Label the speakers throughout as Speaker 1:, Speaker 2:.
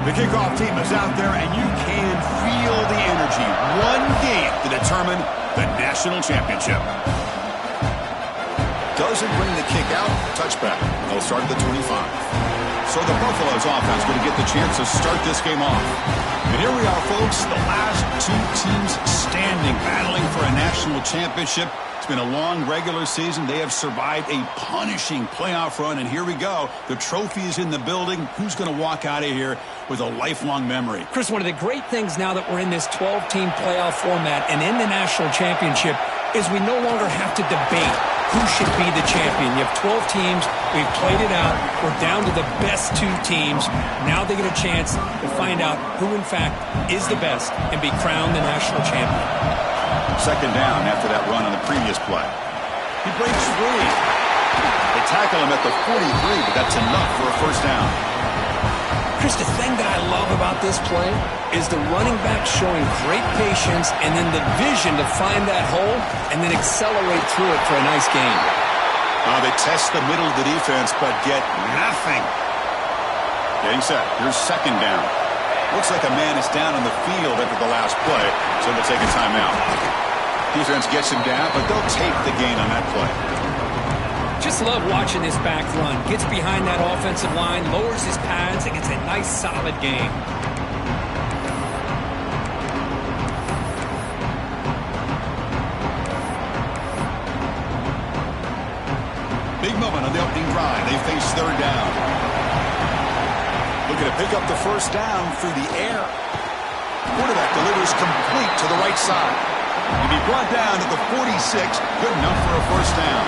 Speaker 1: The kickoff team is out there, and you can feel the energy. One game to determine the national championship.
Speaker 2: Doesn't bring the kick out. Touchback. They'll start at the 25.
Speaker 1: So the Buffalo's offense going to get the chance to start this game off. And here we are, folks, the last two teams standing, battling for a national championship. It's been a long regular season. They have survived a punishing playoff run, and here we go. The trophy is in the building. Who's going to walk out of here with a lifelong memory?
Speaker 3: Chris, one of the great things now that we're in this 12-team playoff format and in the national championship is we no longer have to debate who should be the champion. You have 12 teams. We've played it out. We're down to the best two teams. Now they get a chance to find out who, in fact, is the best and be crowned the national champion.
Speaker 1: Second down after that run on the previous play. He breaks free. They tackle him at the 43, but that's enough for a first down.
Speaker 3: Chris, the thing that I love about this play is the running back showing great patience and then the vision to find that hole and then accelerate through it for a nice gain.
Speaker 1: They test the middle of the defense, but get nothing. Getting set. Here's second down. Looks like a man is down on the field after the last play, so they'll take a timeout. Defense gets him down, but they'll take the gain on that play.
Speaker 3: Just love watching this back run. Gets behind that offensive line, lowers his pads, and gets a nice solid gain.
Speaker 1: Big moment on the opening drive. They face third down. Looking to pick up the first down through the air. Quarterback delivers complete to the right side. He'll be brought down at the 46. Good enough for a first down.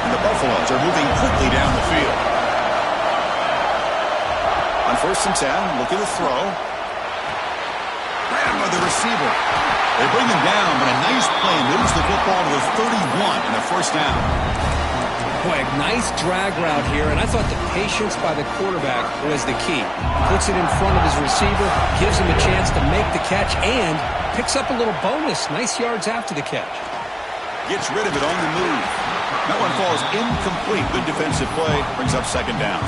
Speaker 1: And the Buffaloes are moving quickly down the field. On first and 10, looking to throw. Ran by the receiver. They bring him down, but a nice play moves the football to the 31 and a first down.
Speaker 3: Boy, a nice drag route here, and I thought the patience by the quarterback was the key. Puts it in front of his receiver, gives him a chance to make the catch, and picks up a little bonus. Nice yards after the catch.
Speaker 1: Gets rid of it on the move. That one falls incomplete. Good defensive play. Brings up second down.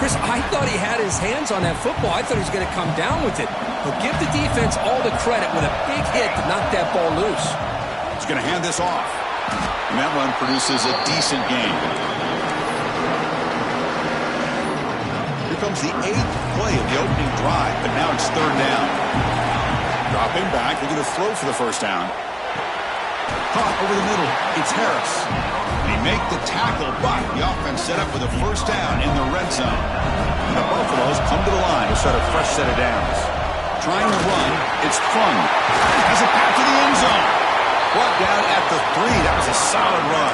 Speaker 3: Chris, I thought he had his hands on that football. I thought he was going to come down with it. But give the defense all the credit with a big hit to knock that ball loose.
Speaker 1: He's going to hand this off. And that one produces a decent gain. Here comes the 8th play of the opening drive, but now it's third down. Dropping back, looking to throw for the first down. Caught over the middle. It's Harris. They make the tackle, but the offense set up with a first down in the red zone. And the Buffaloes come to the line to start a fresh set of downs. Trying to run, it's Fung. Has it back to the end zone. Brought down at the 3. That was a solid run.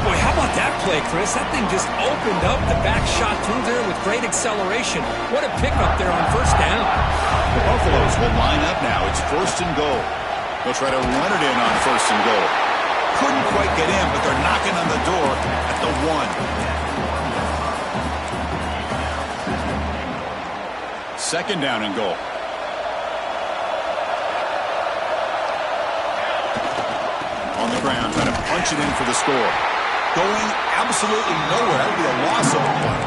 Speaker 3: Boy, how about that play, Chris? That thing just opened up. The back shot through there with great acceleration. What a pickup there on first down.
Speaker 1: The Buffaloes will line up now. It's first and goal. They'll try to run it in on first and goal. Couldn't quite get in, but they're knocking on the door at the 1. Second down and goal. On the ground, trying to punch it in for the score. Going absolutely nowhere. That would be a loss of a play.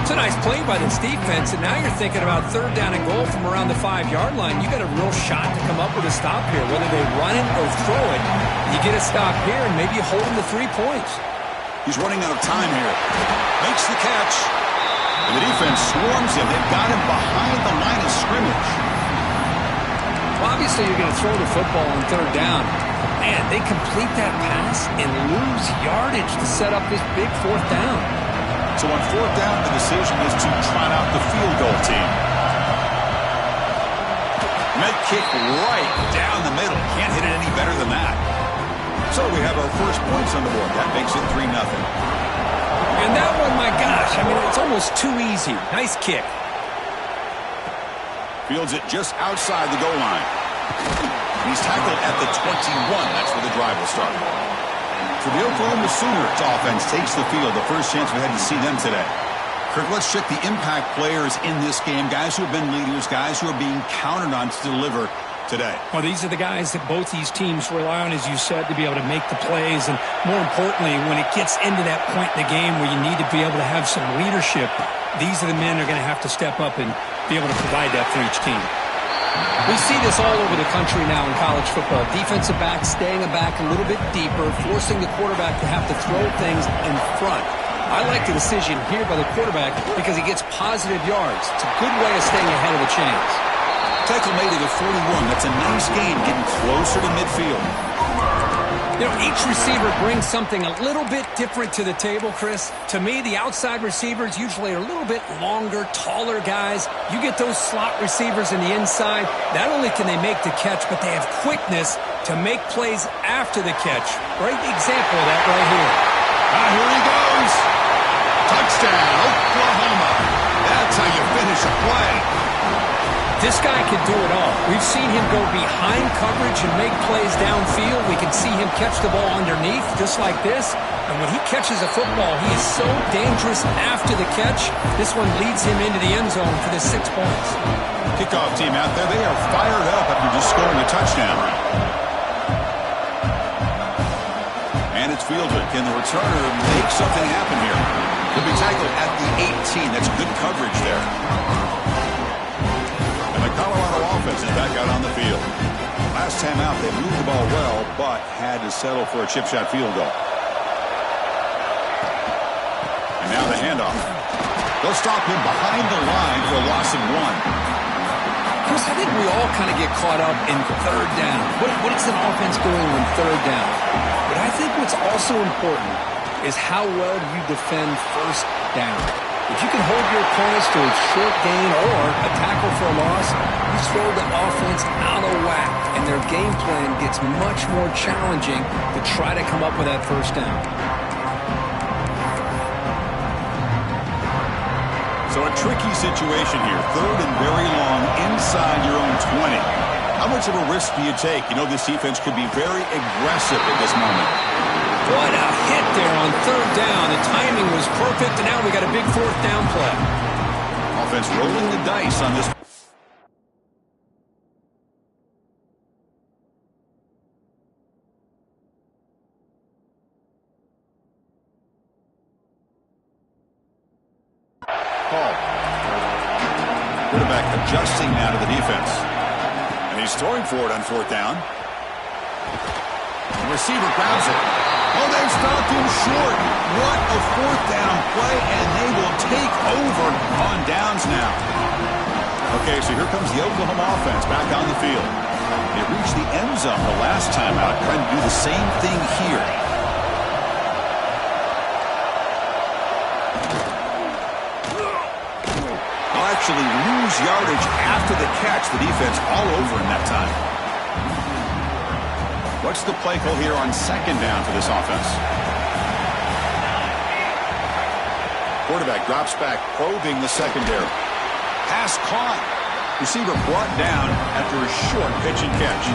Speaker 3: It's a nice play by this defense, and now you're thinking about third down and goal from around the 5-yard line. You got a real shot to come up with a stop here. Whether they run it or throw it, you get a stop here, and maybe you hold them to 3 points.
Speaker 1: He's running out of time here. Makes the catch. And the defense swarms him. They've got him behind the line of scrimmage.
Speaker 3: Well, obviously, you're going to throw the football on third down. Man, they complete that pass and lose yardage to set up this big fourth down.
Speaker 1: So on fourth down, the decision is to trot out the field goal team. Med kick right down the middle. Can't hit it any better than that. So we have our first points on the board. That makes it 3-0.
Speaker 3: And that one, my gosh, I mean, it's almost too easy. Nice kick.
Speaker 1: Fields it just outside the goal line. He's tackled at the 21. That's where the drive will start. So the Oklahoma Sooners offense takes the field. The first chance we had to see them today. Kirk, let's check the impact players in this game. Guys who have been leaders, guys who are being counted on to deliver today.
Speaker 3: Well, these are the guys that both these teams rely on, as you said, to be able to make the plays. And more importantly, when it gets into that point in the game where you need to be able to have some leadership, these are the men that are going to have to step up and be able to provide that for each team. We see this all over the country now in college football. Defensive backs staying back a little bit deeper, forcing the quarterback to have to throw things in front. I like the decision here by the quarterback because he gets positive yards. It's a good way of staying ahead of the chains.
Speaker 1: Tackle made it at 41. That's a nice gain, getting closer to midfield.
Speaker 3: You know, each receiver brings something a little bit different to the table, Chris. To me, the outside receivers usually are a little bit longer, taller guys. You get those slot receivers in the inside. Not only can they make the catch, but they have quickness to make plays after the catch. Great example of that right here.
Speaker 1: Here he goes. Touchdown, Oklahoma. That's how you finish a play.
Speaker 3: This guy can do it all. We've seen him go behind coverage and make plays downfield. We can see him catch the ball underneath just like this. And when he catches a football, he is so dangerous after the catch. This one leads him into the end zone for the 6 points.
Speaker 1: Kickoff team out there, they are fired up after just scoring a touchdown. And it's fielded. Can the returner make something happen here? He'll be tackled at the 18. That's good coverage there. And the Colorado offense is back out on the field. Last time out, they moved the ball well, but had to settle for a chip shot field goal. And now the handoff. They'll stop him behind the line for a loss of 1.
Speaker 3: Chris, I think we all kind of get caught up in third down. What is an offense doing when third down? But I think what's also important is how well you defend first down. If you can hold your opponents to a short gain or a tackle for a loss, you throw the offense out of whack, and their game plan gets much more challenging to try to come up with that first down.
Speaker 1: So a tricky situation here. Third and very long inside your own 20. How much of a risk do you take? You know this defense could be very aggressive at this moment.
Speaker 3: What a hit there on third down. The timing was perfect, and now we got a big fourth down play.
Speaker 1: Offense rolling the dice on this. Call. Quarterback adjusting now to the defense. And he's throwing for it on fourth down. The receiver grabs it. Oh, they've stopped him short. What a fourth down play, and they will take over on downs now. Okay, so here comes the Oklahoma offense back on the field. They reached the end zone the last time out, trying to do the same thing here. They'll actually lose yardage after the catch. The defense all over him that time. What's the play call here on second down for this offense? Quarterback drops back, probing the secondary. Pass caught. Receiver brought down after a short pitch and catch.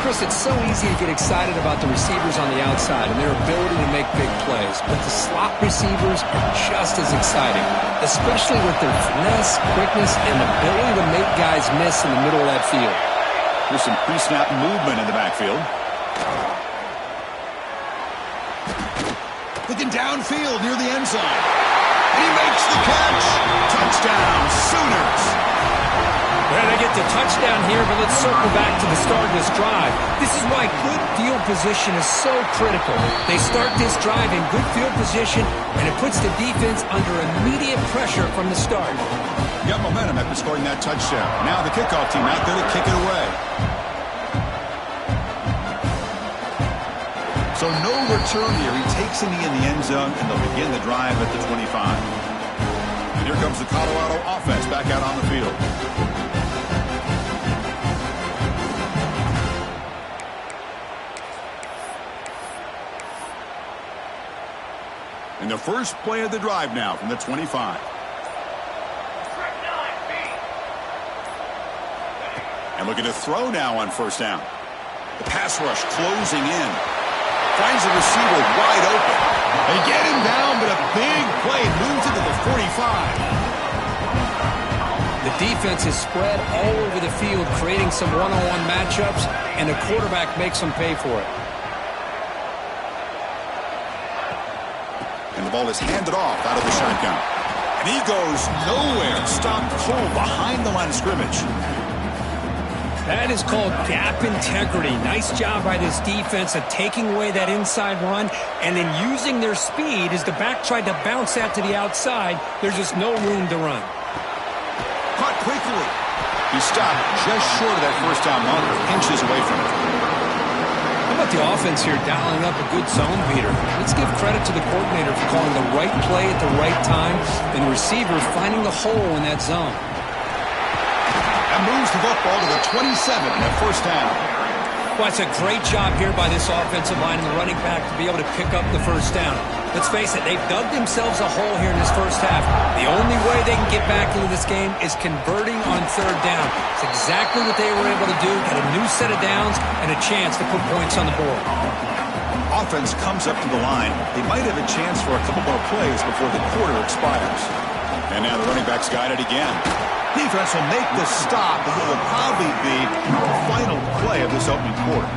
Speaker 3: Chris, it's so easy to get excited about the receivers on the outside and their ability to make big plays, but the slot receivers are just as exciting, especially with their finesse, quickness, and ability to make guys miss in the middle of that field.
Speaker 1: There's some pre-snap movement in the backfield. Looking downfield near the end zone. He makes the catch. Touchdown, Sooners.
Speaker 3: Well, they get the touchdown here, but let's circle back to the start of this drive. This is why good field position is so critical. They start this drive in good field position, and it puts the defense under immediate pressure from the start.
Speaker 1: Got momentum after scoring that touchdown. Now the kickoff team out there to kick it away. So no return here. He takes in the end zone, and they'll begin the drive at the 25. And here comes the Colorado offense back out on the field. And the first play of the drive now from the 25. And looking to throw now on first down. The pass rush closing in. Finds the receiver wide open. They get him down, but a big play moves into the 45.
Speaker 3: The defense is spread all over the field, creating some one-on-one matchups, and the quarterback makes them pay for it.
Speaker 1: And the ball is handed off out of the shotgun. And he goes nowhere. Stopped cold behind the line of scrimmage.
Speaker 3: That is called gap integrity. Nice job by this defense of taking away that inside run and then using their speed as the back tried to bounce that to the outside. There's just no room to run.
Speaker 1: Caught quickly. He stopped just short of that first down marker, inches away from it.
Speaker 3: How about the offense here dialing up a good zone beater? Let's give credit to the coordinator for calling the right play at the right time and the receiver finding the hole in that zone.
Speaker 1: That moves the football to the 27 and a first down.
Speaker 3: Well, it's a great job here by this offensive line and the running back to be able to pick up the first down. Let's face it, they've dug themselves a hole here in this first half. The only way they can get back into this game is converting on third down. It's exactly what they were able to do, get a new set of downs and a chance to put points on the board.
Speaker 1: Offense comes up to the line. They might have a chance for a couple more plays before the quarter expires. And now the running back's guided again. Defense will make the stop, and it will probably be the final play of this opening quarter.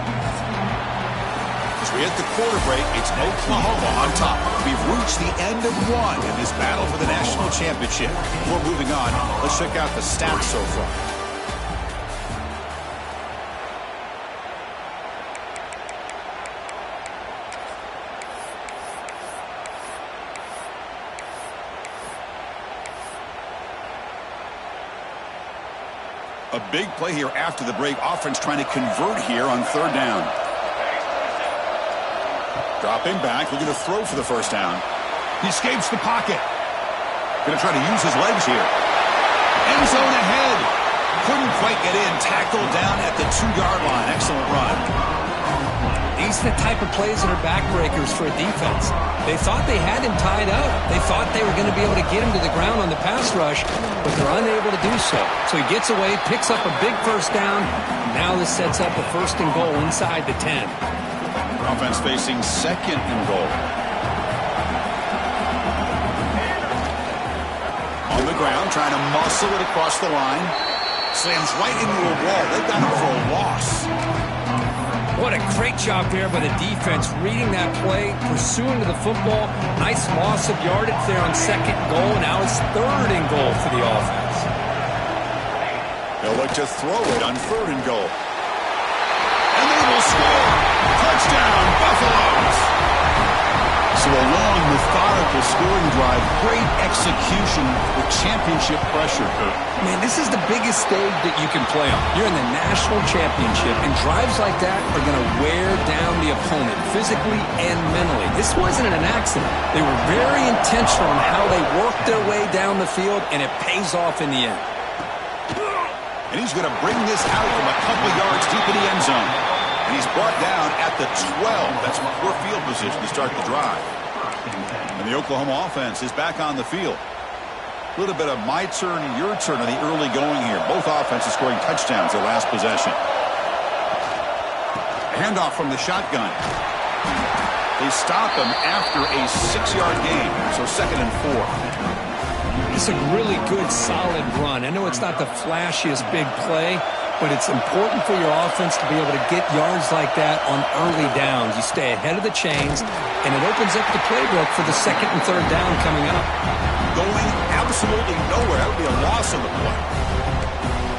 Speaker 1: As we hit the quarter break, it's Oklahoma on top. We've reached the end of one in this battle for the national championship. Before moving on, let's check out the stats so far. A big play here after the break. Offense trying to convert here on third down. Dropping back, looking to throw for the first down. He escapes the pocket. Going to try to use his legs here. End zone ahead. Couldn't quite get in. Tackled down at the 2-yard line. Excellent run.
Speaker 3: These are the type of plays that are backbreakers for a defense. They thought they had him tied up. They thought they were going to be able to get him to the ground on the pass rush, but they're unable to do so. So he gets away, picks up a big first down. Now this sets up a first and goal inside the 10.
Speaker 1: Offense facing second and goal. On the ground, trying to muscle it across the line. Slams right into a wall. They've got him for a loss.
Speaker 3: What a great job there by the defense, reading that play, pursuing to the football. Nice loss of yardage there on second goal. Now it's third and goal for the offense.
Speaker 1: They'll look to throw it on third and goal. And they will score. Touchdown, Buffaloes. So a long, methodical scoring drive. Great execution with championship pressure, Kurt.
Speaker 3: Man, this is the biggest stage that you can play on. You're in the national championship, and drives like that are going to wear down the opponent physically and mentally. This wasn't an accident. They were very intentional on how they worked their way down the field, and it pays off in the end.
Speaker 1: And he's going to bring this out from a couple yards deep in the end zone. And he's brought down at the 12. That's poor field position to start the drive. And the Oklahoma offense is back on the field. A little bit of my turn, your turn in the early going here. Both offenses scoring touchdowns their last possession. Handoff from the shotgun. They stop him after a 6-yard gain. So second and 4.
Speaker 3: It's a really good, solid run. I know it's not the flashiest big play, but it's important for your offense to be able to get yards like that on early downs. You stay ahead of the chains, and it opens up the playbook for the second and third down coming up.
Speaker 1: Going absolutely nowhere. That would be a loss on the play.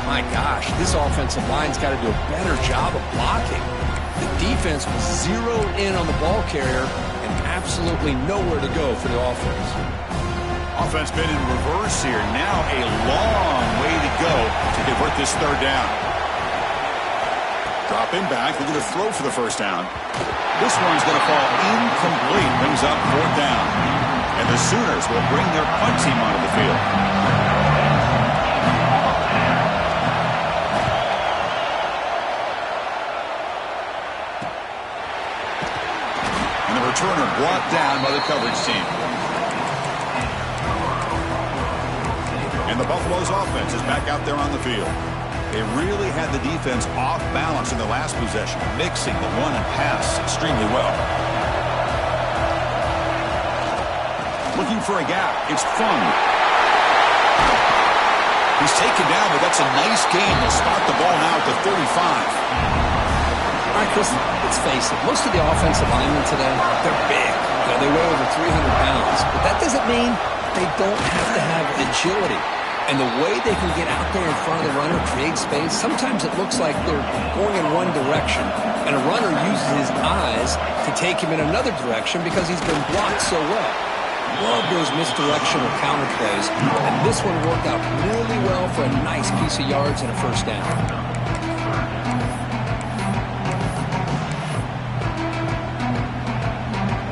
Speaker 3: My gosh, this offensive line's got to do a better job of blocking. The defense was zeroed in on the ball carrier and absolutely nowhere to go for the offense.
Speaker 1: Offense been in reverse here. Now a long way to go to convert this third down. Dropping back, looking to throw for the first down. This one's going to fall incomplete. Brings up fourth down. And the Sooners will bring their punt team onto the field. And the returner brought down by the coverage team. And the Buffaloes offense is back out there on the field. They really had the defense off balance in the last possession, mixing the run and pass extremely well. Looking for a gap. It's Fung. He's taken down, but that's a nice gain. They'll spot the ball now at the 35.
Speaker 3: All right, Chris, let's face it. Most of the offensive linemen today, they're big. They weigh over 300 pounds. But that doesn't mean they don't have to have agility. And the way they can get out there in front of the runner, create space, sometimes it looks like they're going in one direction, and a runner uses his eyes to take him in another direction because he's been blocked so well. Love those misdirectional counter plays, and this one worked out really well for a nice piece of yards and a first down.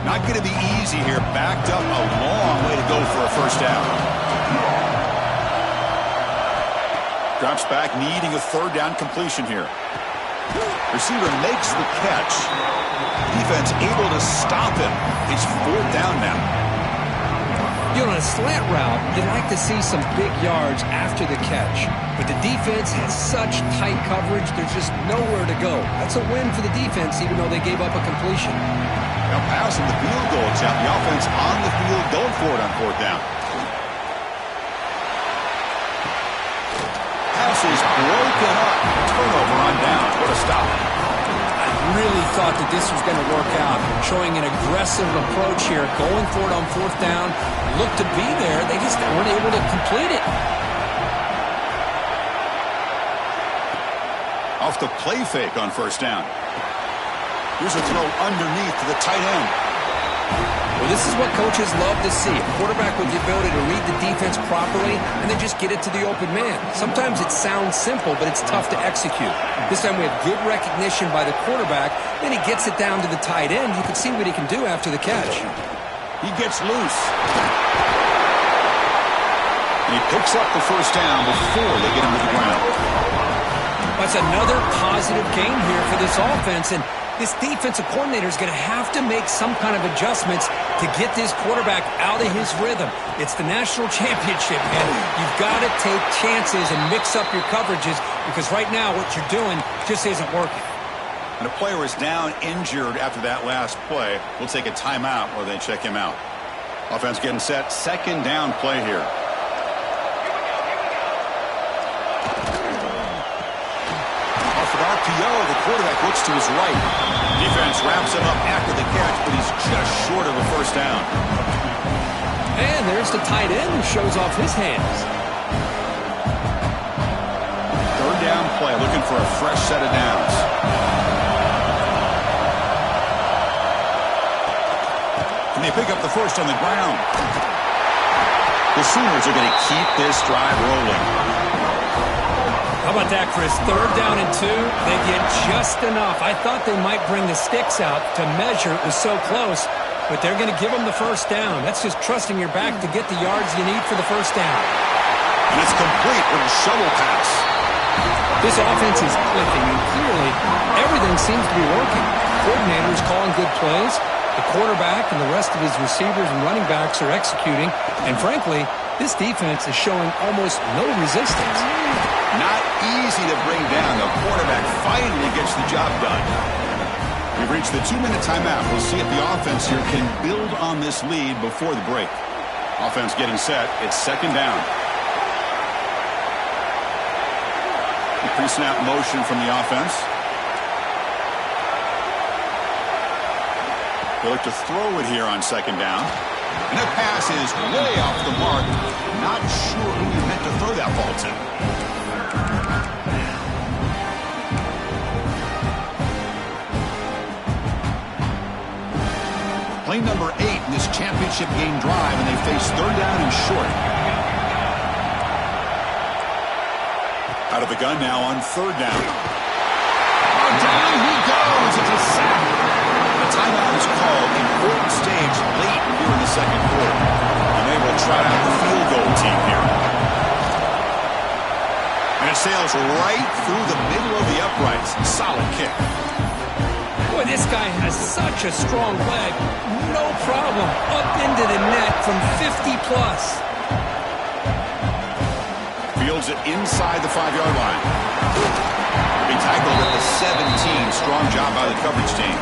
Speaker 1: Not going to be easy here. Backed up a long way to go for a first down. Drops back, needing a third down completion here. Receiver makes the catch. Defense able to stop him. It's fourth down now.
Speaker 3: You know, on a slant route, you'd like to see some big yards after the catch. But the defense has such tight coverage, there's just nowhere to go. That's a win for the defense, even though they gave up a completion.
Speaker 1: Now passing the field goal attempt. The offense on the field going for it on fourth down. Pass is broken up. Turnover on down. What a stop.
Speaker 3: I really thought that this was going to work out. Showing an aggressive approach here. Going for it on fourth down. Looked to be there. They just weren't able to complete it.
Speaker 1: Off the play fake on first down. Here's a throw underneath to the tight end.
Speaker 3: Well, this is what coaches love to see. A quarterback with the ability to read the defense properly and then just get it to the open man. Sometimes it sounds simple, but it's tough to execute. This time we have good recognition by the quarterback. Then he gets it down to the tight end. You can see what he can do after the catch.
Speaker 1: He gets loose. And he picks up the first down before they get him to the ground.
Speaker 3: That's another positive game here for this offense, and this defensive coordinator is going to have to make some kind of adjustments to get this quarterback out of his rhythm. It's the national championship, and you've got to take chances and mix up your coverages because right now what you're doing just isn't working.
Speaker 1: And a player is down injured after that last play. We'll take a timeout while they check him out. Offense getting set. Second down play here. RPO, the quarterback looks to his right. Defense wraps him up after the catch, but he's just short of a first down.
Speaker 3: And there's the tight end who shows off his hands.
Speaker 1: Third down play, looking for a fresh set of downs. Can they pick up the first on the ground? The Sooners are going to keep this drive rolling.
Speaker 3: How about that, Chris? Third down and 2. They get just enough. I thought they might bring the sticks out to measure. It was so close, but they're going to give them the first down. That's just trusting your back to get the yards you need for the first down.
Speaker 1: And it's complete with a shovel pass.
Speaker 3: This offense is clicking, and clearly everything seems to be working. Coordinators calling good plays. The quarterback and the rest of his receivers and running backs are executing. And frankly, this defense is showing almost no resistance.
Speaker 1: Not easy to bring down. The quarterback finally gets the job done. We've reached the 2-minute timeout. We'll see if the offense here can build on this lead before the break. Offense getting set. It's second down. The pre-snap motion from the offense. They look to throw it here on second down. And that pass is way off the mark. Not sure who he meant to throw that ball to. Play number 8 in this championship game drive, and they face third down and short. Out of the gun now on third down. Oh, down he goes. It's a sack. The timeout is called. Important stage late here in the second quarter. And they will try out the field goal team here. And it sails right through the middle of the uprights. Solid kick.
Speaker 3: Boy, this guy has such a strong leg. No problem. Up into the net from 50+.
Speaker 1: Fields it inside the 5-yard line. He tackled at the 17. Strong job by the coverage team.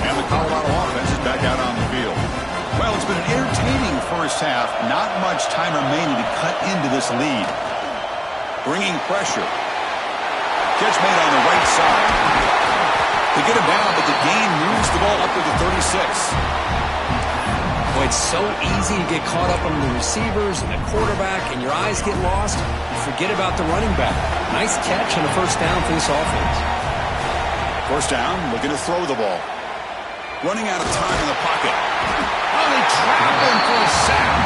Speaker 1: And the Colorado offense is back out on the field. Well, it's been an entertaining first half. Not much time remaining to cut into this lead. Bringing pressure. Catch made on the right side. They get him down, but the gain moves the ball up to the 36.
Speaker 3: Boy, it's so easy to get caught up on the receivers and the quarterback, and your eyes get lost. You forget about the running back. Nice catch on the first down for this offense.
Speaker 1: First down, looking to throw the ball. Running out of time in the pocket. Oh, they trap him for a sack.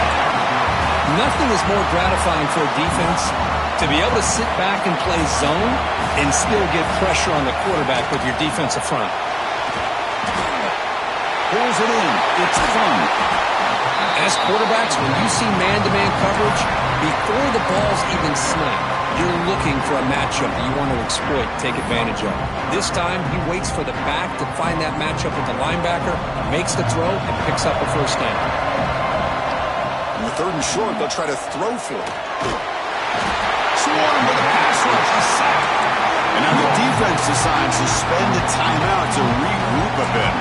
Speaker 3: Nothing is more gratifying for a defense to be able to sit back and play zone and still get pressure on the quarterback with your defensive front.
Speaker 1: Pulls it in. It's fun.
Speaker 3: As quarterbacks, when you see man-to-man coverage, before the ball's even snapped, you're looking for a matchup that you want to exploit, take advantage of. This time, he waits for the back to find that matchup with the linebacker, makes the throw, and picks up a first down.
Speaker 1: In the third and short, they'll try to throw for it. Swarm with a pass rush, a sack. And now the defense decides to spend a timeout to regroup a bit.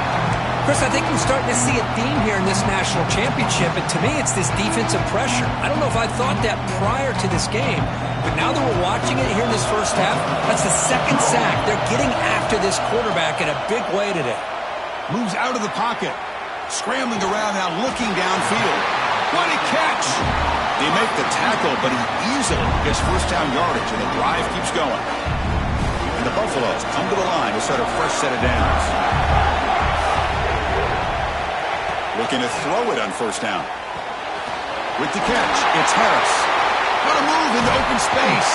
Speaker 3: Chris, I think we're starting to see a theme here in this national championship, and to me, it's this defensive pressure. I don't know if I thought that prior to this game, but now that we're watching it here in this first half, that's the second sack. They're getting after this quarterback in a big way today.
Speaker 1: Moves out of the pocket. Scrambling around now, looking downfield. What a catch! They make the tackle, but he easily gets first down yardage, and the drive keeps going. And the Buffaloes come to the line to start a fresh set of downs. Looking to throw it on first down. With the catch, it's Harris. What a move into open space.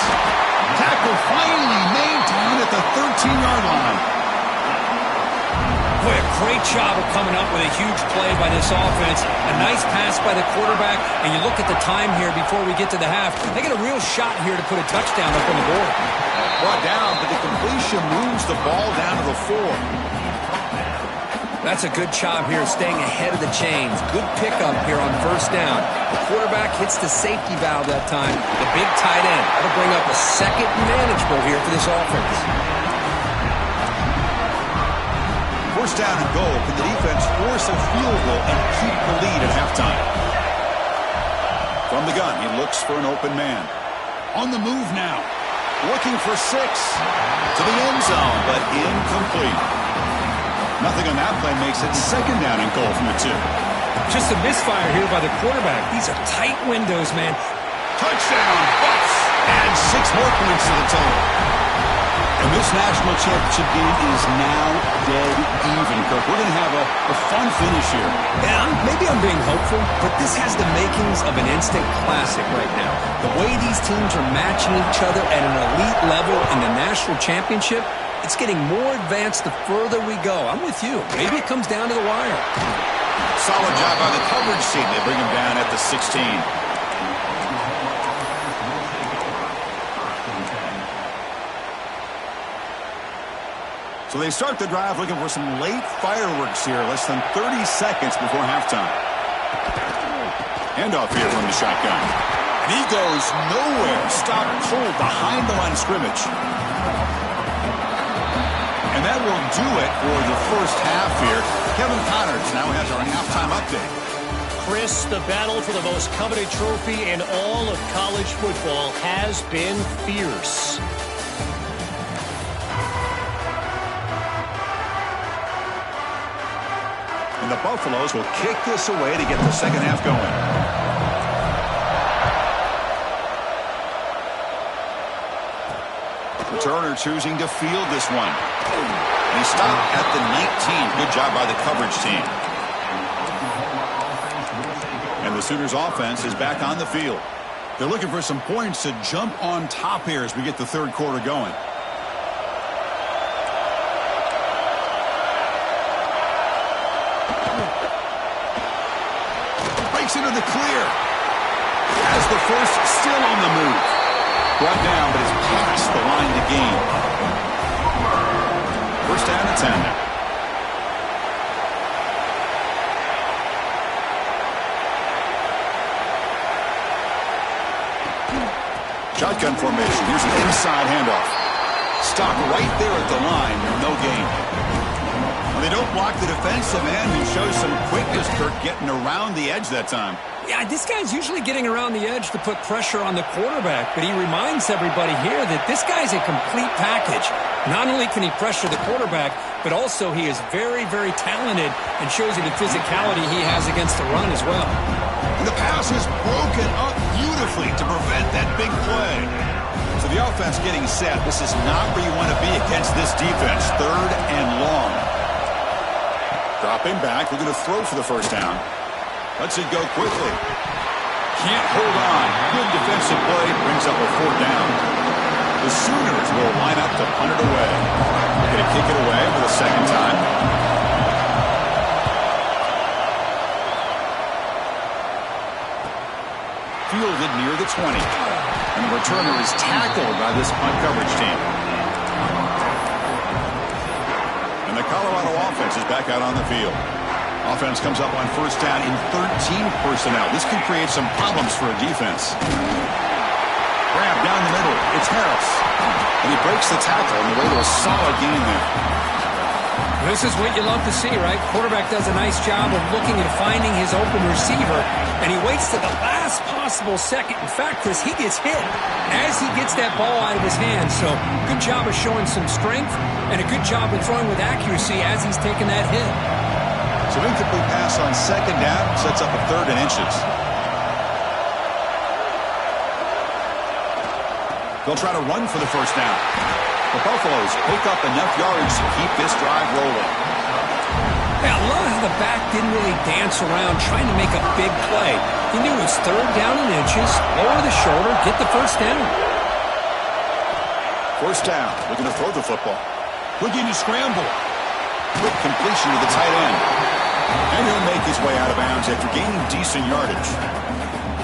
Speaker 1: Tackle finally made down at the 13-yard line.
Speaker 3: Boy, a great job of coming up with a huge play by this offense. A nice pass by the quarterback, and you look at the time here before we get to the half. They get a real shot here to put a touchdown up on the board.
Speaker 1: Brought down, but the completion moves the ball down to the 4.
Speaker 3: That's a good job here, staying ahead of the chains. Good pickup here on first down. The quarterback hits the safety valve that time. The big tight end. That'll bring up a second manageable here for this offense.
Speaker 1: First down and goal. Can the defense force a field goal and keep the lead at halftime? From the gun, he looks for an open man. On the move now. Looking for 6. To the end zone, but incomplete. Nothing on that play makes it second down and goal from the 2.
Speaker 3: Just a misfire here by the quarterback. These are tight windows, man.
Speaker 1: Touchdown, Bucks. Add 6 more points to the total. And this national championship game is now dead even, Kirk. We're going to have a fun finish here.
Speaker 3: Yeah, maybe I'm being hopeful, but this has the makings of an instant classic right now. The way these teams are matching each other at an elite level in the national championship, it's getting more advanced the further we go. I'm with you. Maybe it comes down to the wire.
Speaker 1: Solid job by the coverage team. They bring him down at the 16. So they start the drive looking for some late fireworks here. Less than 30 seconds before halftime. Handoff here from the shotgun. And he goes nowhere. Stop cold behind the line of scrimmage. And that will do it for the first half here. Kevin Connors now has our halftime update.
Speaker 4: Chris, the battle for the most coveted trophy in all of college football has been fierce.
Speaker 1: And the Buffaloes will kick this away to get the second half going. Turner choosing to field this one. He stopped at the 19. Good job by the coverage team. And the Sooners offense is back on the field. They're looking for some points to jump on top here as we get the third quarter going. Breaks into the clear. Has the first still on the move. Brought down, but it's past the line to gain. First down and 10 now. Shotgun formation. Here's an inside handoff. Stop right there at the line. No gain. Well, they don't block the defensive end, who shows some quickness, Kirk, getting around the edge that time.
Speaker 3: Yeah, this guy's usually getting around the edge to put pressure on the quarterback, but he reminds everybody here that this guy's a complete package. Not only can he pressure the quarterback, but also he is very, very talented and shows you the physicality he has against the run as well.
Speaker 1: And the pass is broken up beautifully to prevent that big play. So the offense getting set. This is not where you want to be against this defense. 3rd and long. Dropping back, looking to throw for the first down. Lets it go quickly. Can't hold on. Good defensive play. Brings up a 4th down. The Sooners will line up to punt it away. They're going to kick it away for the 2nd time. Fielded near the 20. And the returner is tackled by this punt coverage team. And the Colorado offense is back out on the field. Offense comes up on 1st down in 13 personnel. This can create some problems for a defense. Grab down the middle. It's Harris. And he breaks the tackle and away to a solid gain there.
Speaker 3: This is what you love to see, right? Quarterback does a nice job of looking and finding his open receiver, and he waits to the last possible second. In fact, he gets hit as he gets that ball out of his hands. So good job of showing some strength and a good job of throwing with accuracy as he's taking that hit.
Speaker 1: So incomplete pass on 2nd down, sets up a 3rd and inches. They'll try to run for the first down. The Buffaloes pick up enough yards to keep this drive rolling.
Speaker 3: Yeah, I love how the back didn't really dance around trying to make a big play. He knew it was 3rd down and inches, lower the shoulder, get the first down.
Speaker 1: 1st down, looking to throw the football. Looking to scramble. Quick completion to the tight end. And he'll make his way out of bounds after gaining decent yardage.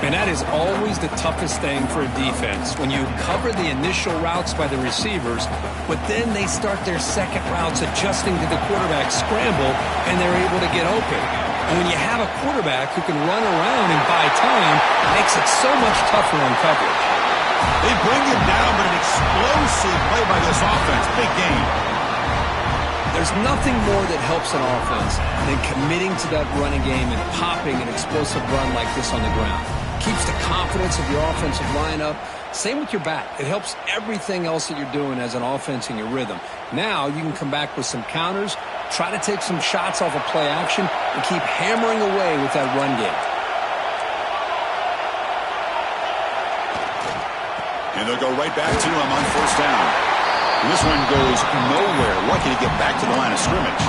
Speaker 3: And that is always the toughest thing for a defense, when you cover the initial routes by the receivers, but then they start their second routes adjusting to the quarterback's scramble, and they're able to get open. And when you have a quarterback who can run around and buy time, it makes it so much tougher on coverage.
Speaker 1: They bring him down, but an explosive play by this offense. Big game.
Speaker 3: There's nothing more that helps an offense than committing to that running game and popping an explosive run like this on the ground. Keeps the confidence of your offensive lineup. Same with your back. It helps everything else that you're doing as an offense in your rhythm. Now you can come back with some counters, try to take some shots off of play action, and keep hammering away with that run game.
Speaker 1: And they'll go right back to him on 1st down. And this one goes nowhere. Lucky to get back to the line of scrimmage.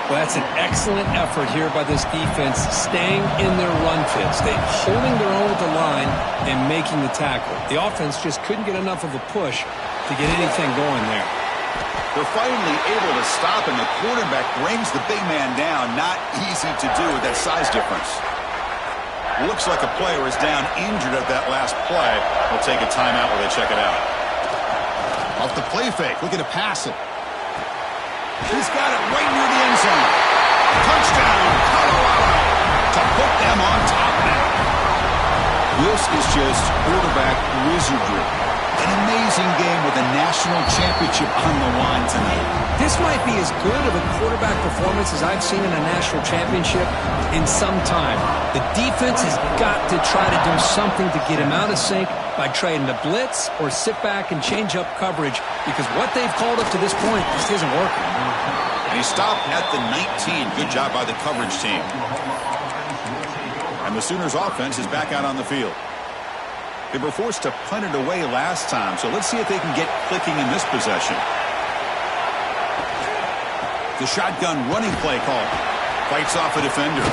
Speaker 3: Well, that's an excellent effort here by this defense, staying in their run fits. They're holding their own with the line and making the tackle. The offense just couldn't get enough of a push to get anything going there.
Speaker 1: They're finally able to stop, and the quarterback brings the big man down. Not easy to do with that size difference. Looks like a player is down injured at that last play. They'll take a timeout while they check it out. Off the play fake, looking to pass it. He's got it right near the end zone. Touchdown, Colorado, to put them on top now. This is just quarterback wizardry. An amazing game with a national championship on the line tonight.
Speaker 3: This might be as good of a quarterback performance as I've seen in a national championship in some time. The defense has got to try to do something to get him out of sync by trying to blitz or sit back and change up coverage, because what they've called up to this point just isn't working.
Speaker 1: And he stopped at the 19. Good job by the coverage team. And the Sooners offense is back out on the field. They were forced to punt it away last time, so let's see if they can get clicking in this possession. The shotgun running play call. Fights off a defender.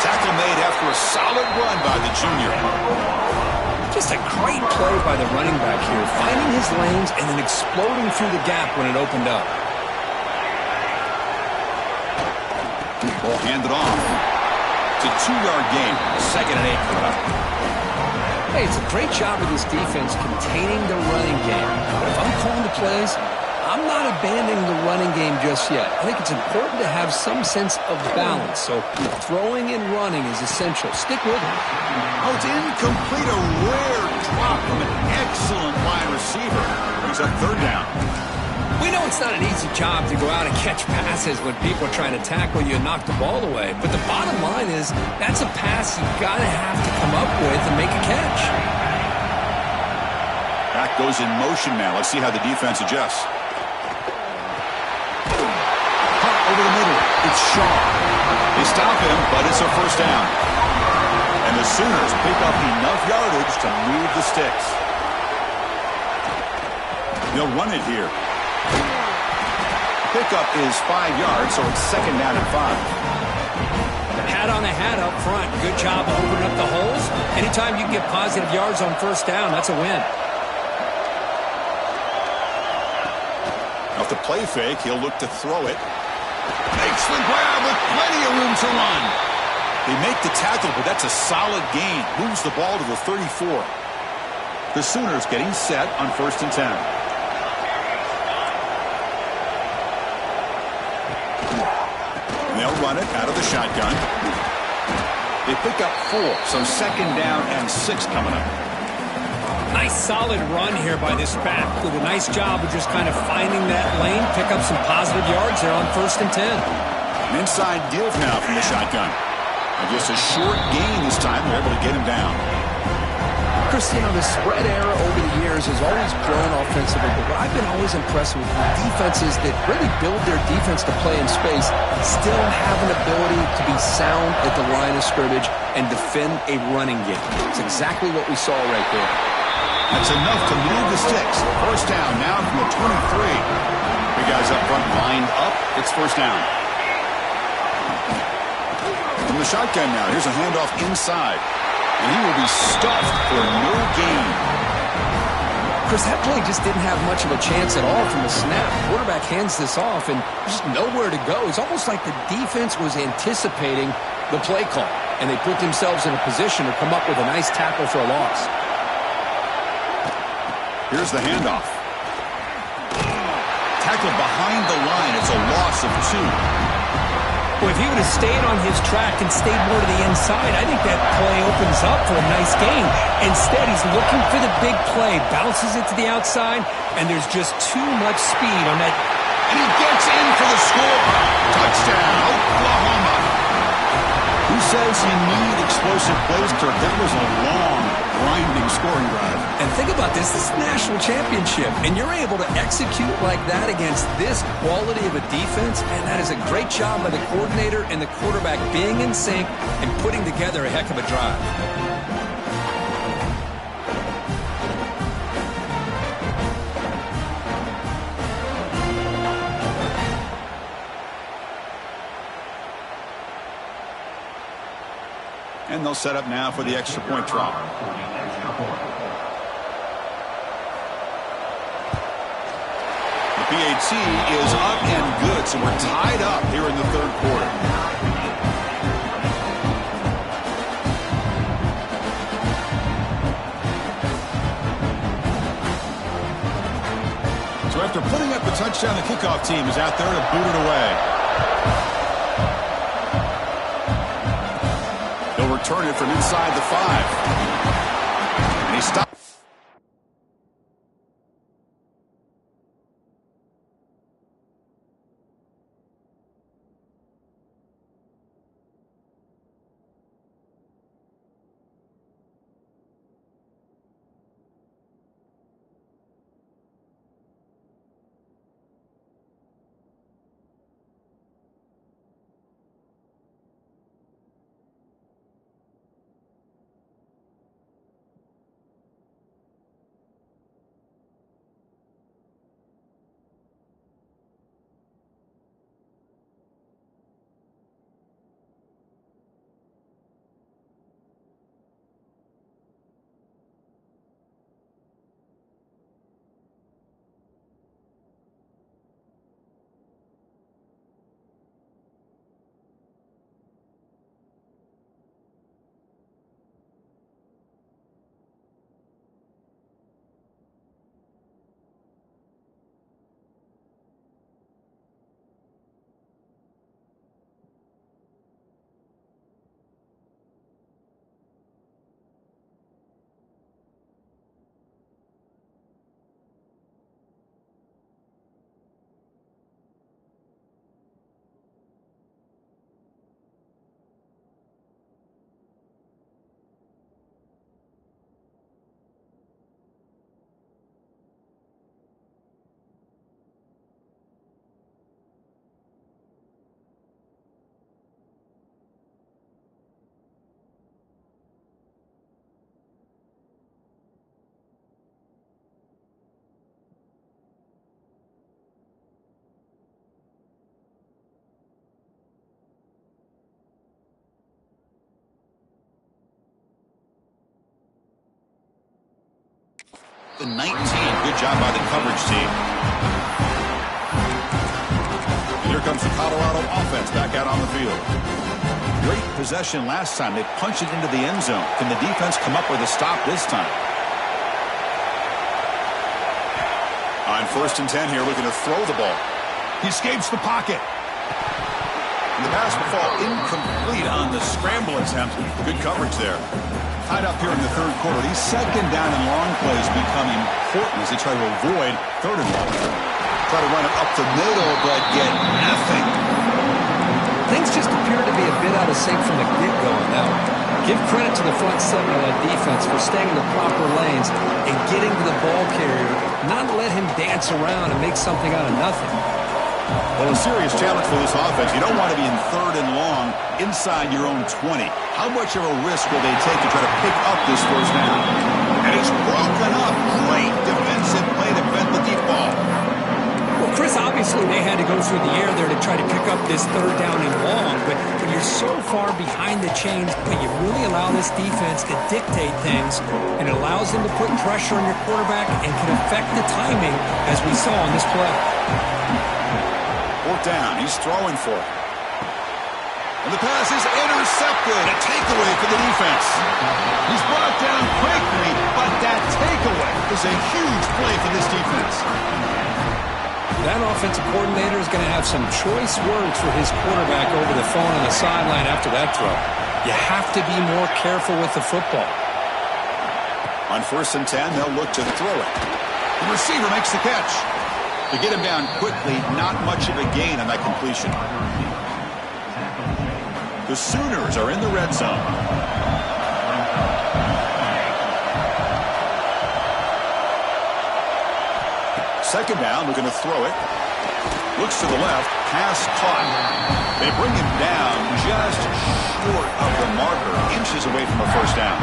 Speaker 1: Tackle made after a solid run by the junior.
Speaker 3: Just a great play by the running back here, finding his lanes and then exploding through the gap when it opened up.
Speaker 1: Ball handed off. It's a 2-yard gain. 2nd and 8 coming up.
Speaker 3: Hey, it's a great job of this defense containing the running game. But if I'm calling the plays, I'm not abandoning the running game just yet. I think it's important to have some sense of balance. So throwing and running is essential. Stick with it.
Speaker 1: Oh, it's incomplete. A rare drop from an excellent wide receiver. Brings up 3rd down.
Speaker 3: We know it's not an easy job to go out and catch passes when people are trying to tackle you and knock the ball away. But the bottom line is that's a pass you got to have to come up with and make a catch.
Speaker 1: Back goes in motion now. Let's see how the defense adjusts. Hot over the middle. It's Shaw. They stop him, but it's a first down. And the Sooners pick up enough yardage to move the sticks. They'll run it here. Pickup is 5 yards, so it's second down and 5.
Speaker 3: Hat on a hat up front. Good job of opening up the holes. Anytime you can get positive yards on first down, that's a win.
Speaker 1: Off the play fake, he'll look to throw it.
Speaker 2: Makes the grab with plenty of room to run.
Speaker 1: They make the tackle, but that's a solid gain. Moves the ball to the 34. The Sooners getting set on first and 10. They'll run it out of the shotgun. They pick up 4, so second down and 6 coming up.
Speaker 3: Nice solid run here by this back. Did a nice job of just kind of finding that lane, pick up some positive yards there on first and 10.
Speaker 1: An inside give now from the shotgun. And just a short gain this time. They're able to get him down.
Speaker 5: Chris, you know, the spread era over the years has always grown offensively, but what I've been always impressed with defenses that really build their defense to play in space still have an ability to be sound at the line of scrimmage and defend a running game. It's exactly what we saw right there.
Speaker 1: That's enough to move the sticks. First down now from the 23. Big guys up front lined up. It's first down. From the shotgun now, here's a handoff inside. And he will be stuffed for no gain.
Speaker 3: Chris, that play just didn't have much of a chance at all from the snap. Quarterback hands this off and just nowhere to go. It's almost like the defense was anticipating the play call, and they put themselves in a position to come up with a nice tackle for a loss.
Speaker 1: Here's the handoff. Tackled behind the line. It's a loss of 2.
Speaker 3: Well, if he would have stayed on his track and stayed more to the inside, I think that play opens up for a nice gain. Instead, he's looking for the big play, bounces it to the outside, and there's just too much speed on that.
Speaker 1: And he gets in for the score. Touchdown, Oklahoma. Who says you need explosive plays, Kirk? That was a long, grinding scoring drive.
Speaker 3: And think about this. This is a national championship, and you're able to execute like that against this quality of a defense, and that is a great job by the coordinator and the quarterback being in sync and putting together a heck of a drive.
Speaker 1: And they'll set up now for the extra point try. The PAT is up and good, so we're tied up here in the third quarter. So after putting up the touchdown, the kickoff team is out there to boot it away. They'll return it from inside the 5. And he stops. and 19. Good job by the coverage team. And here comes the Colorado offense back out on the field. Great possession last time. They punched it into the end zone. Can the defense come up with a stop this time? On 1st and 10 here, looking to throw the ball. He escapes the pocket. And the pass will fall incomplete on the scramble attempt. Good coverage there. Tied up here in the 3rd quarter. These 2nd down and long plays become important as they try to avoid 3rd and long. Try to run it up the middle, but get nothing.
Speaker 5: Things just appear to be a bit out of sync from the get-go on that one. Give credit to the front 7 of that defense for staying in the proper lanes and getting to the ball carrier, not let him dance around and make something out of nothing.
Speaker 1: Well, a serious challenge for this offense. You don't want to be in 3rd and long inside your own 20. How much of a risk will they take to try to pick up this 1st down? And it's broken up. Great defensive play to prevent the deep ball.
Speaker 3: Well, Chris, obviously they had to go through the air there to try to pick up this 3rd down and long, but when you're so far behind the chains, you really allow this defense to dictate things, and it allows them to put pressure on your quarterback and can affect the timing, as we saw on this play.
Speaker 1: 4th down, he's throwing for it. And the pass is intercepted. A takeaway for the defense. He's brought down quickly, but that takeaway is a huge play for this defense.
Speaker 3: That offensive coordinator is going to have some choice words for his quarterback over the phone on the sideline after that throw. You have to be more careful with the football.
Speaker 1: On 1st and 10, they'll look to throw it. The receiver makes the catch. To get him down quickly, not much of a gain on that completion. The Sooners are in the red zone. 2nd down, looking to throw it. Looks to the left, pass caught. They bring him down just short of the marker, inches away from a 1st down.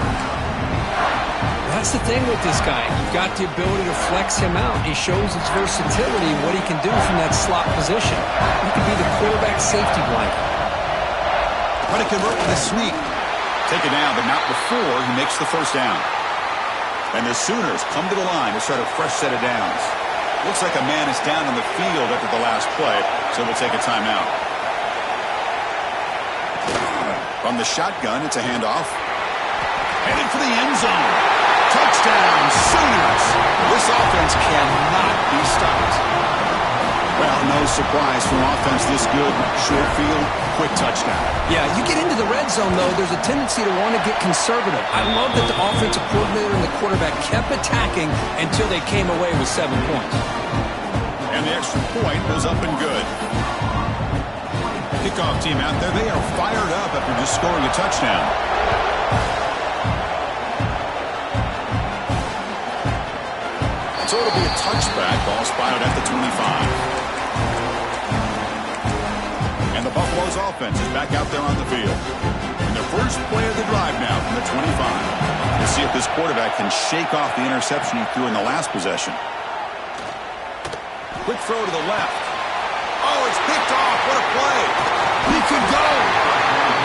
Speaker 3: That's the thing with this guy. You've got the ability to flex him out. He shows his versatility and what he can do from that slot position. He can be the quarterback safety blanket.
Speaker 1: Trying to convert with a sweep. Take it down, but not before he makes the 1st down. And the Sooners come to the line to start a fresh set of downs. Looks like a man is down on the field after the last play, so we'll take a timeout. From the shotgun, it's a handoff. Headed for the end zone. Touchdown, Sooners. This offense cannot be stopped. Well, no surprise from offense this good. Short field, quick touchdown.
Speaker 5: Yeah, you get into the red zone, though, there's a tendency to want to get conservative. I love that the offensive coordinator and the quarterback kept attacking until they came away with 7 points.
Speaker 1: And the extra point was up and good. Kickoff team out there, they are fired up after just scoring a touchdown. So it'll be a touchback. Ball spotted at the 25. And the Buffalo's offense is back out there on the field. And their first play of the drive now from the 25. We'll see if this quarterback can shake off the interception he threw in the last possession. Quick throw to the left. Oh, it's picked off. What a play. He could go.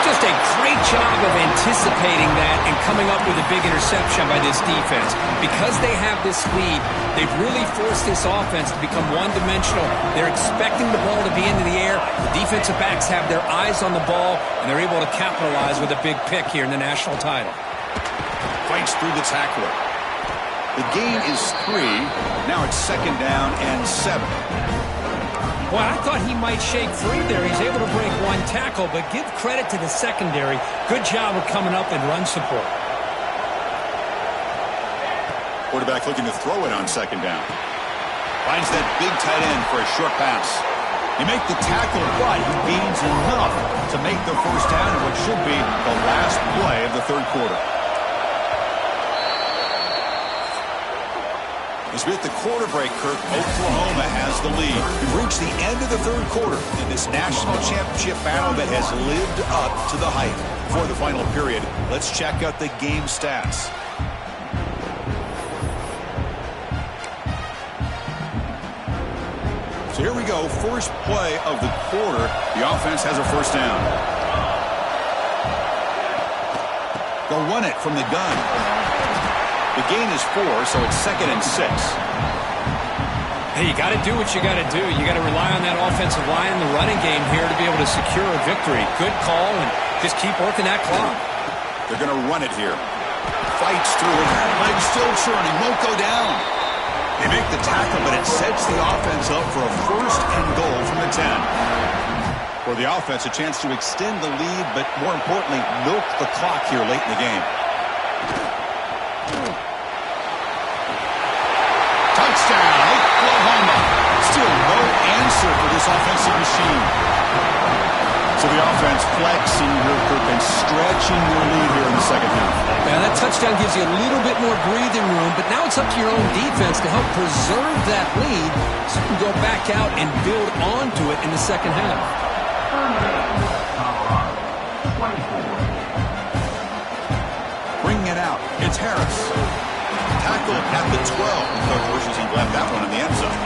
Speaker 3: Just a great job of anticipating that and coming up with a big interception by this defense. Because they have this lead, they've really forced this offense to become one-dimensional. They're expecting the ball to be into the air. The defensive backs have their eyes on the ball, and they're able to capitalize with a big pick here in the national title.
Speaker 1: Fights through the tackler. The gain is 3. Now it's 2nd down and 7.
Speaker 3: Well, I thought he might shake free there. He's able to break 1 tackle, but give credit to the secondary. Good job of coming up and run support.
Speaker 1: Quarterback looking to throw it on 2nd down. Finds that big tight end for a short pass. He makes the tackle, but he gains enough to make the 1st down in what should be the last play of the 3rd quarter. As we hit the quarter break, Kirk, Oklahoma has the lead. We've reached the end of the 3rd quarter in this national championship battle that has lived up to the hype. Before the final period, let's check out the game stats. So here we go, first play of the quarter. The offense has a 1st down. They'll run it from the gun. The gain is 4, so it's 2nd and 6.
Speaker 3: Hey, you got to do what you got to do. You got to rely on that offensive line and the running game here to be able to secure a victory. Good call, and just keep working that clock.
Speaker 1: They're going to run it here. Fights through it. Legs still churning. Won't go down. They make the tackle, but it sets the offense up for a 1st and goal from the 10. For the offense, a chance to extend the lead, but more importantly, milk the clock here late in the game. Touchdown, Oklahoma. Still no answer for this offensive machine. So the offense flexing real quick and stretching their lead here in the second half.
Speaker 3: Now that touchdown gives you a little bit more breathing room, but now it's up to your own defense to help preserve that lead so you can go back out and build onto it in the second half.
Speaker 1: Bringing it out. It's Harris. Tackle at the 12. Coach wishes he left that one in the end zone.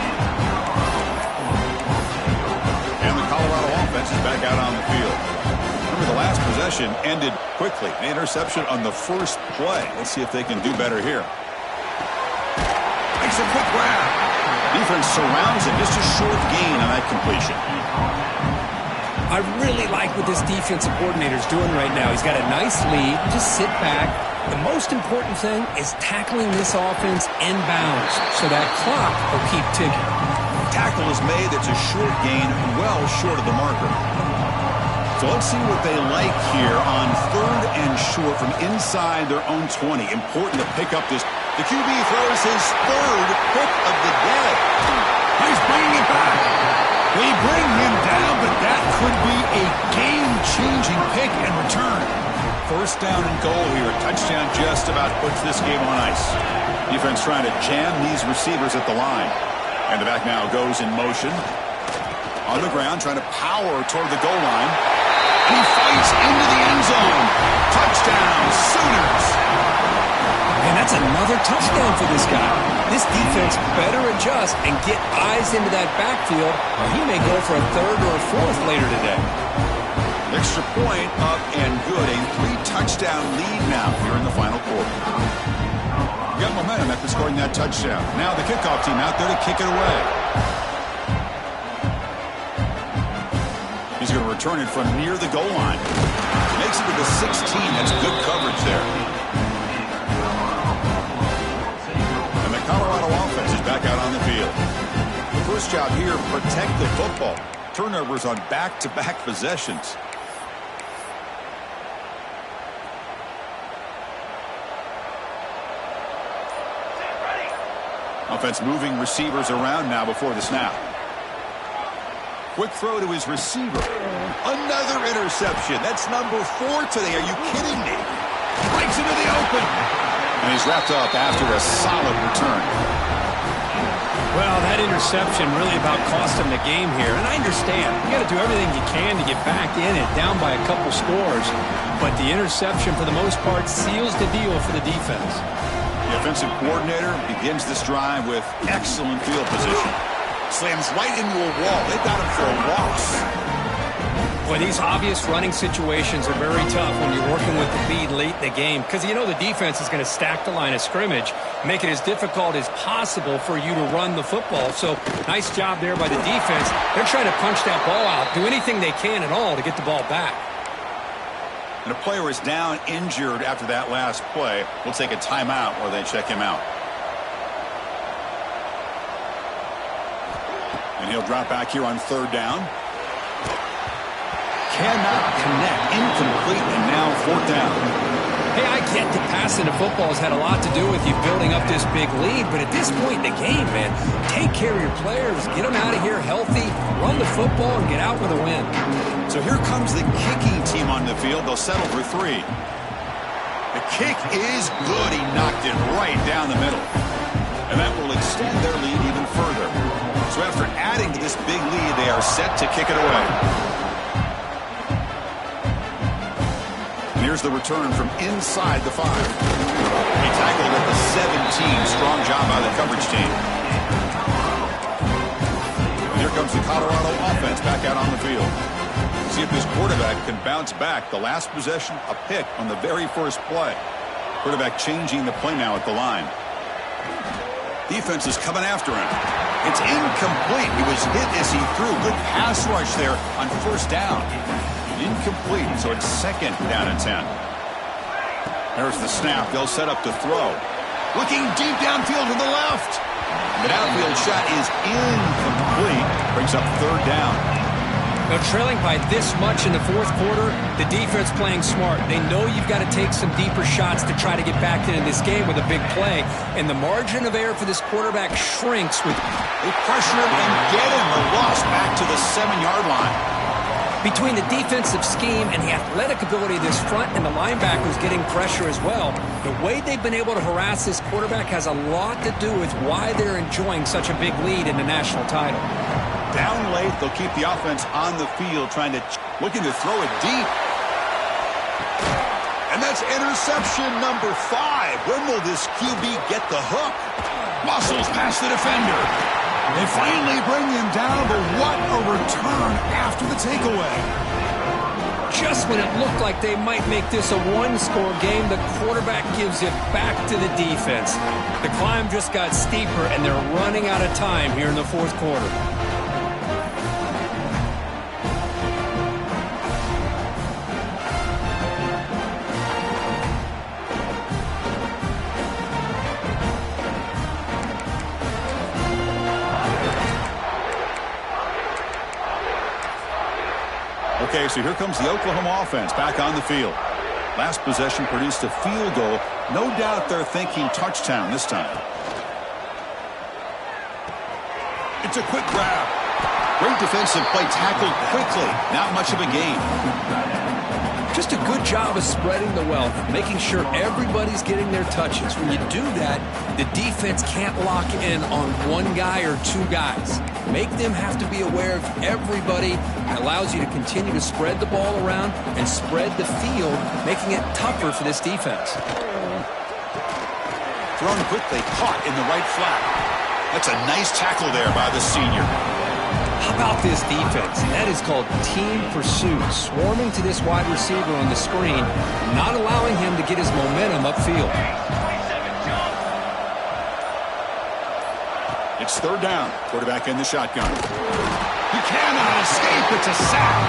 Speaker 1: And the Colorado offense is back out on the field. Remember, the last possession ended quickly. An interception on the first play. Let's see if they can do better here. Makes a quick grab. Defense surrounds it. Just a short gain on that completion.
Speaker 3: I really like what this defensive coordinator is doing right now. He's got a nice lead. Just sit back. The most important thing is tackling this offense inbounds so that clock will keep ticking.
Speaker 1: Tackle is made. That's a short gain, well short of the marker. So let's see what they like here on 3rd and short from inside their own 20. Important to pick up this. The QB throws his 3rd pick of the day. He's bringing it back. They bring him down, but that could be a game-changing pick and return. 1st down and goal here. Touchdown just about puts this game on ice. Defense trying to jam these receivers at the line. And the back now goes in motion. On the ground, trying to power toward the goal line. He fights into the end zone. Touchdown, Sooners.
Speaker 3: And that's another touchdown for this guy. This defense better adjust and get eyes into that backfield, or he may go for a 3rd or a 4th later today.
Speaker 1: Extra point up and good. A 3-touchdown lead now here in the final quarter. You got momentum after scoring that touchdown. Now the kickoff team out there to kick it away. He's going to return it from near the goal line. Makes it to the 16. That's good coverage there. And the Colorado offense is back out on the field. The first job here, protect the football. Turnovers on back-to-back possessions. Offense moving receivers around now before the snap. Quick throw to his receiver. Another interception. That's number 4 today. Are you kidding me? Breaks into the open. And he's wrapped up after a solid return.
Speaker 3: Well, that interception really about cost him the game here. And I understand. You got to do everything you can to get back in it, down by a couple scores. But the interception, for the most part, seals the deal for the defense.
Speaker 1: The offensive coordinator begins this drive with excellent field position. Slams right into a wall. They've got him for a loss.
Speaker 3: Boy, these obvious running situations are very tough when you're working with the lead late in the game because you know the defense is going to stack the line of scrimmage, make it as difficult as possible for you to run the football. So nice job there by the defense. They're trying to punch that ball out, do anything they can at all to get the ball back.
Speaker 1: And a player is down injured after that last play. We'll take a timeout while they check him out. And he'll drop back here on 3rd down. Cannot connect. Incomplete, and now 4th down.
Speaker 3: Hey, I get that passing the football has had a lot to do with you building up this big lead, but at this point in the game, man, take care of your players, get them out of here healthy, run the football, and get out with a win.
Speaker 1: So here comes the kicking team on the field. They'll settle for 3. The kick is good. He knocked it right down the middle. And that will extend their lead even further. So after adding to this big lead, they are set to kick it away. And here's the return from inside the 5. He tackled at the 17. Strong job by the coverage team. And here comes the Colorado offense back out on the field. See if this quarterback can bounce back. The last possession, a pick on the very first play. Quarterback changing the play now at the line. Defense is coming after him. It's incomplete. He was hit as he threw. Good pass rush there on first down. Incomplete, so it's second down and 10. There's the snap. They'll set up to throw. Looking deep downfield to the left. The downfield shot is incomplete. Brings up third down.
Speaker 3: Now, trailing by this much in the fourth quarter, the defense playing smart. They know you've got to take some deeper shots to try to get back into this game with a big play. And the margin of error for this quarterback shrinks with...
Speaker 1: They pressure him and get him. The loss back to the 7-yard line.
Speaker 3: Between the defensive scheme and the athletic ability of this front and the linebackers getting pressure as well, the way they've been able to harass this quarterback has a lot to do with why they're enjoying such a big lead in the national title.
Speaker 1: Down late, they'll keep the offense on the field, looking to throw it deep. And that's interception number 5. When will this QB get the hook? Muscles past the defender. They finally bring him down, but what a return after the takeaway.
Speaker 3: Just when it looked like they might make this a one-score game, the quarterback gives it back to the defense. The climb just got steeper, and they're running out of time here in the fourth quarter.
Speaker 1: Okay, so here comes the Oklahoma offense back on the field. Last possession produced a field goal. No doubt they're thinking touchdown this time. It's a quick grab. Great defensive play, tackled quickly. Not much of a gain.
Speaker 3: Just a good job of spreading the wealth, making sure everybody's getting their touches. When you do that, the defense can't lock in on one guy or two guys. Make them have to be aware of everybody. It allows you to continue to spread the ball around and spread the field, making it tougher for this defense.
Speaker 1: Thrown quickly, caught in the right flat. That's a nice tackle there by the senior.
Speaker 3: How about this defense? That is called team pursuit. Swarming to this wide receiver on the screen, not allowing him to get his momentum upfield.
Speaker 1: It's third down. Quarterback in the shotgun. He cannot escape. It's a sack.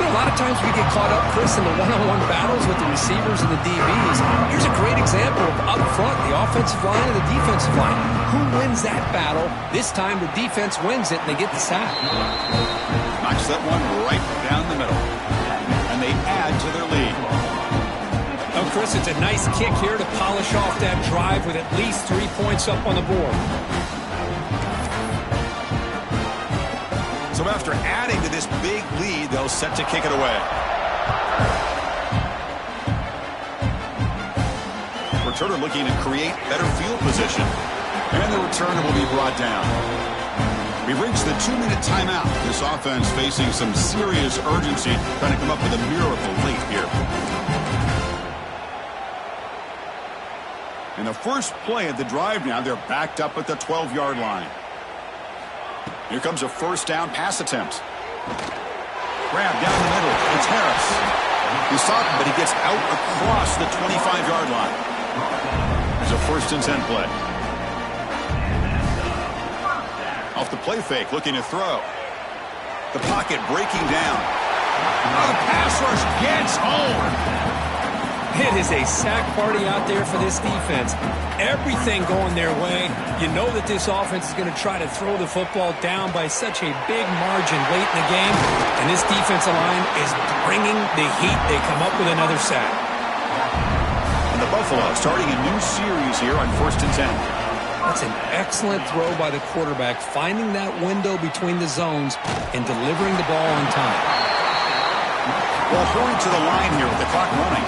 Speaker 3: You know, a lot of times we get caught up, Chris, in the one-on-one battles with the receivers and the DBs. Here's a great example of up front, the offensive line and the defensive line. Who wins that battle? This time the defense wins it, and they get the sack.
Speaker 1: Knocks that one right down the middle. And they add to their lead.
Speaker 3: Oh, Chris, it's a nice kick here to polish off that drive with at least 3 points up on the board.
Speaker 1: So after adding to this big lead, they'll set to kick it away. Returner looking to create better field position. And the returner will be brought down. We've reached the 2-minute timeout. This offense facing some serious urgency, trying to come up with a miracle late here. In the first play of the drive now, they're backed up at the 12-yard line. Here comes a first down pass attempt. Grab down the middle. It's Harris. He's stopped, but he gets out across the 25-yard line. There's a 1st and 10 play. Off the play fake, looking to throw. The pocket breaking down. Oh, the pass rush gets home.
Speaker 3: It is a sack party out there for this defense. Everything going their way. You know that this offense is going to try to throw the football down by such a big margin late in the game. And this defensive line is bringing the heat. They come up with another sack.
Speaker 1: And the Buffalo starting a new series here on 1st and 10.
Speaker 3: That's an excellent throw by the quarterback, finding that window between the zones and delivering the ball on time.
Speaker 1: Well, hurry to the line here with the clock running.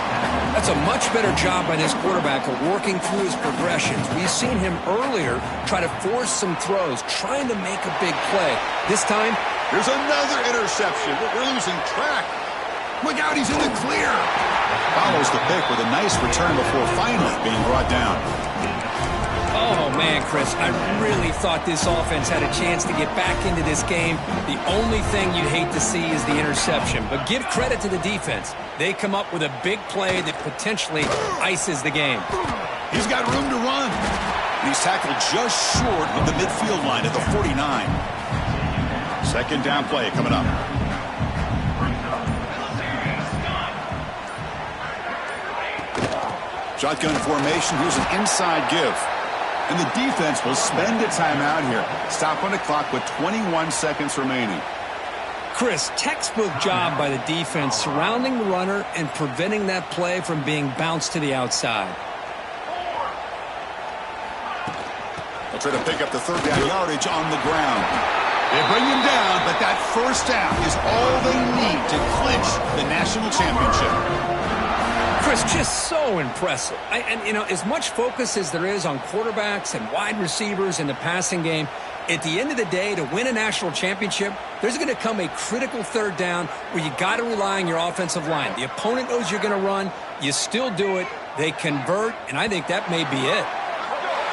Speaker 3: That's a much better job by this quarterback of working through his progressions. We've seen him earlier try to force some throws, trying to make a big play. This time,
Speaker 1: there's another interception. We're losing track. Look out, he's in the clear. Follows the pick with a nice return before finally being brought down.
Speaker 3: Oh, man, Chris, I really thought this offense had a chance to get back into this game. The only thing you'd hate to see is the interception. But give credit to the defense. They come up with a big play that potentially ices the game.
Speaker 1: He's got room to run. He's tackled just short of the midfield line at the 49. Second down play coming up. Shotgun formation. Here's an inside give. And the defense will spend a timeout here. Stop on the clock with 21 seconds remaining.
Speaker 3: Chris, textbook job by the defense surrounding the runner and preventing that play from being bounced to the outside.
Speaker 1: They'll try to pick up the third down yardage on the ground. They bring him down, but that first down is all they need to clinch the national championship.
Speaker 3: Chris, just so impressive. And, you know, as much focus as there is on quarterbacks and wide receivers in the passing game, at the end of the day, to win a national championship, there's going to come a critical third down where you got to rely on your offensive line. The opponent knows you're going to run. You still do it. They convert, and I think that may be it.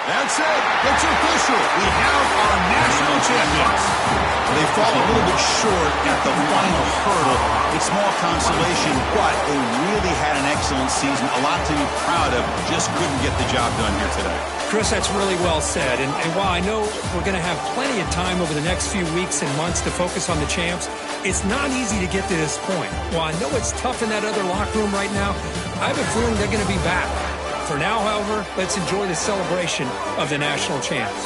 Speaker 1: That's it. It's official. We have our national champions. They fall a little bit short at the final hurdle. It's small consolation, but they really had an excellent season. A lot to be proud of. Just couldn't get the job done here today.
Speaker 3: Chris, that's really well said. And while I know we're going to have plenty of time over the next few weeks and months to focus on the champs, it's not easy to get to this point. While I know it's tough in that other locker room right now, I have a feeling they're going to be back. For now, however, let's enjoy the celebration of the national champs.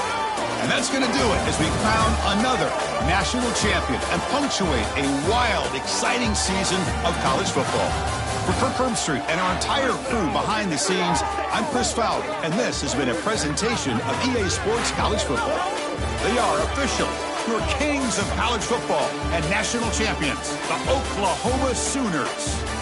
Speaker 1: And that's going to do it as we crown another national champion and punctuate a wild, exciting season of college football. For Kirk Herbstreit and our entire crew behind the scenes, I'm Chris Fowler, and this has been a presentation of EA Sports College Football. They are official, your kings of college football and national champions, the Oklahoma Sooners.